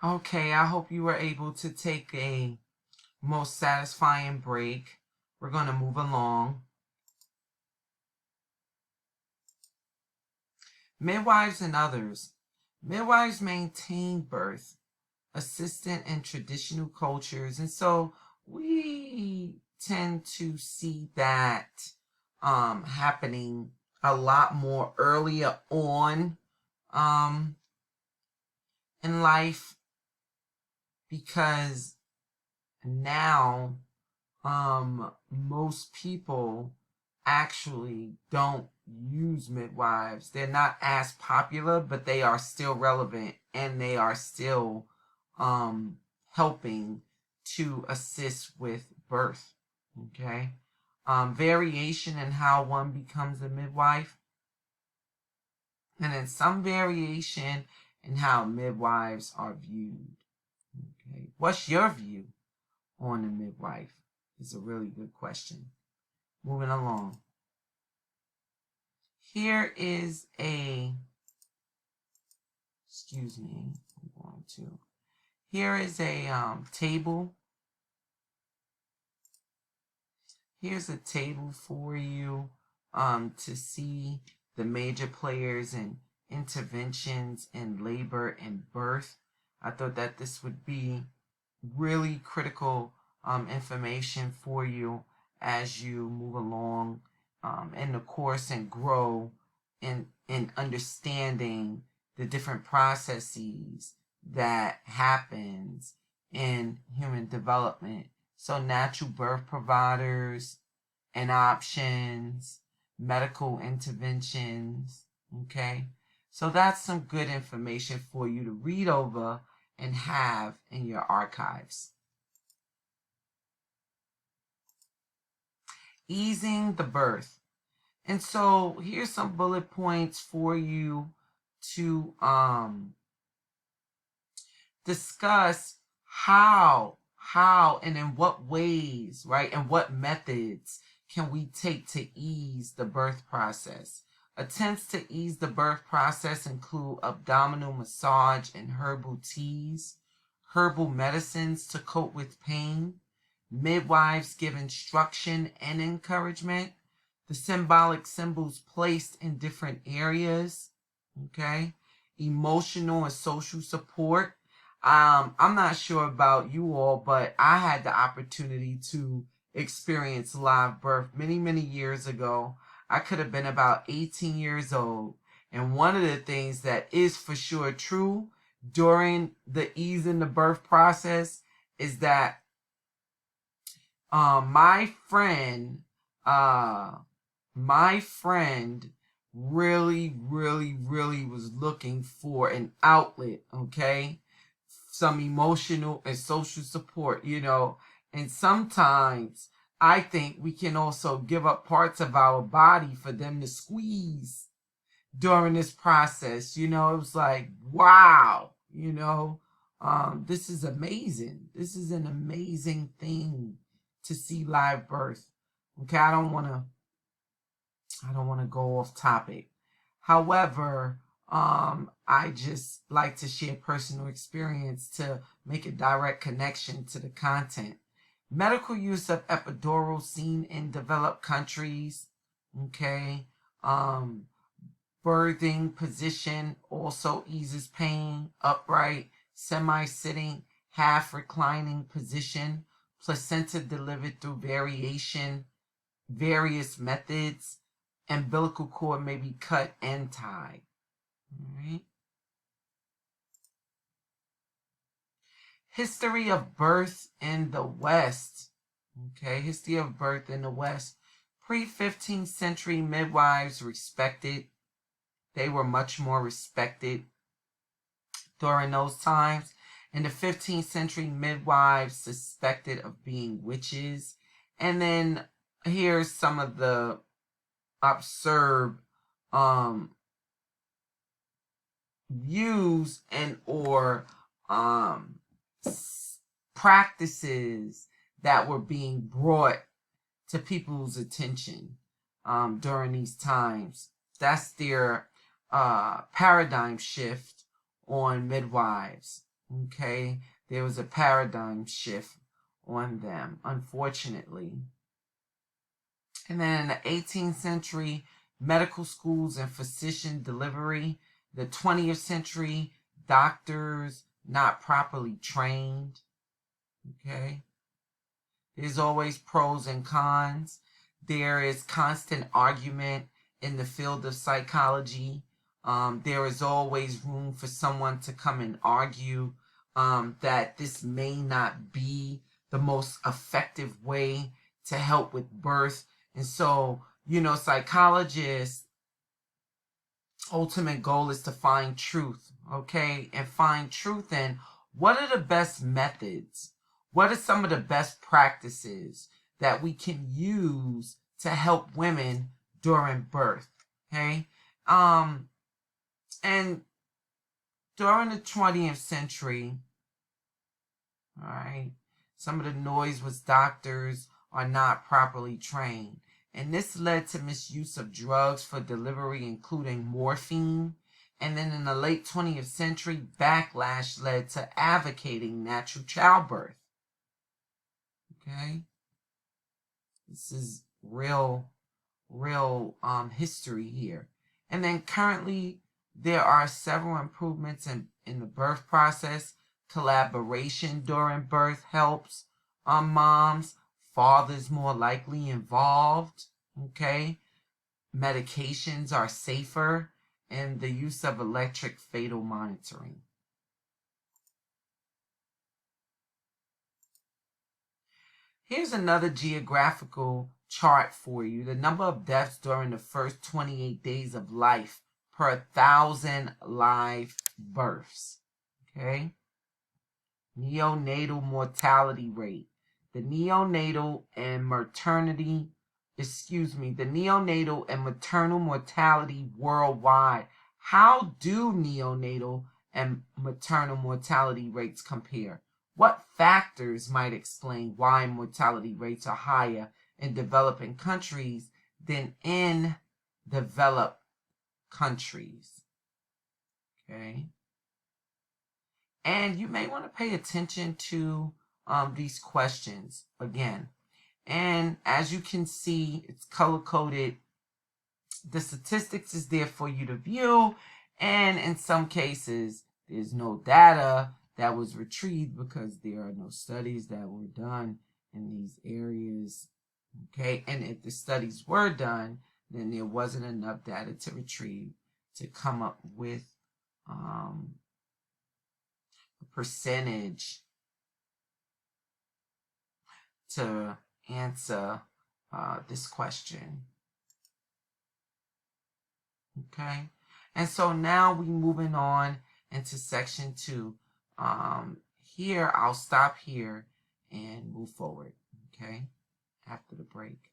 Okay, I hope you were able to take a most satisfying break. We're going to move along. Midwives and others. Midwives maintain birth, assistant in traditional cultures, and so we tend to see that happening a lot more earlier on in life, because now most people actually don't use midwives. They're not as popular, but they are still relevant, and they are still helping to assist with birth. Okay. Variation in how one becomes a midwife, and then some variation in how midwives are viewed. Okay. What's your view on a midwife? Is a really good question. Moving along. Here is a, excuse me, here is a table. Here's a table for you to see the major players in interventions in labor and birth. I thought that this would be really critical information for you as you move along in the course and grow in understanding the different processes that happens in human development. So natural birth providers and options, medical interventions, okay? So that's some good information for you to read over and have in your archives. Easing the birth. And so here's some bullet points for you to discuss how and in what ways, right, and what methods can we take to ease the birth process. Attempts to ease the birth process include abdominal massage and herbal teas, herbal medicines to cope with pain, midwives give instruction and encouragement, the symbolic symbols placed in different areas, okay, emotional and social support. I'm not sure about you all, but I had the opportunity to experience live birth many, many years ago. I could have been about 18 years old. And one of the things that is for sure true during the easing the birth process is that my friend really was looking for an outlet, okay? Some emotional and social support, and sometimes I think we can also give up parts of our body for them to squeeze during this process. It was like, wow, this is amazing. This is an amazing thing to see live birth. Okay, I don't want to go off topic. However, I just like to share personal experience to make a direct connection to the content. Medical use of epidural seen in developed countries. Okay. Birthing position also eases pain. Upright, semi-sitting, half reclining position. Placenta delivered through various methods. Umbilical cord may be cut and tied. All right. History of birth in the West. Okay, history of birth in the West. Pre-15th century midwives respected. They were much more respected during those times. In the 15th century, midwives suspected of being witches. And then here's some of the absurd views and or practices that were being brought to people's attention during these times. That's their paradigm shift on midwives. Okay, there was a paradigm shift on them, unfortunately. And then in the 18th century, medical schools and physician delivery. The 20th century, doctors not properly trained. Okay. There's always pros and cons. There is constant argument in the field of psychology. There is always room for someone to come and argue that this may not be the most effective way to help with birth. And so, psychologists' ultimate goal is to find truth, okay? And find truth in what are the best methods? What are some of the best practices that we can use to help women during birth, okay? And during the 20th century, all right, some of the noise was doctors are not properly trained. And this led to misuse of drugs for delivery, including morphine. And then in the late 20th century, backlash led to advocating natural childbirth. Okay? This is real history here. And then currently, there are several improvements in the birth process. Collaboration during birth helps moms. Fathers more likely involved. Okay. Medications are safer, and the use of electric fetal monitoring. Here's another geographical chart for you. The number of deaths during the first 28 days of life per 1,000 live births. Okay. Neonatal mortality rate. The neonatal and maternal mortality worldwide. How do neonatal and maternal mortality rates compare? What factors might explain why mortality rates are higher in developing countries than in developed countries? Okay. And you may want to pay attention to these questions again. And as you can see, it's color-coded. The statistics is there for you to view. And in some cases, there's no data that was retrieved because there are no studies that were done in these areas. Okay, and if the studies were done, then there wasn't enough data to retrieve to come up with a percentage to answer this question. Okay, and so now we're moving on into section 2. Here, I'll stop here and move forward, okay, after the break.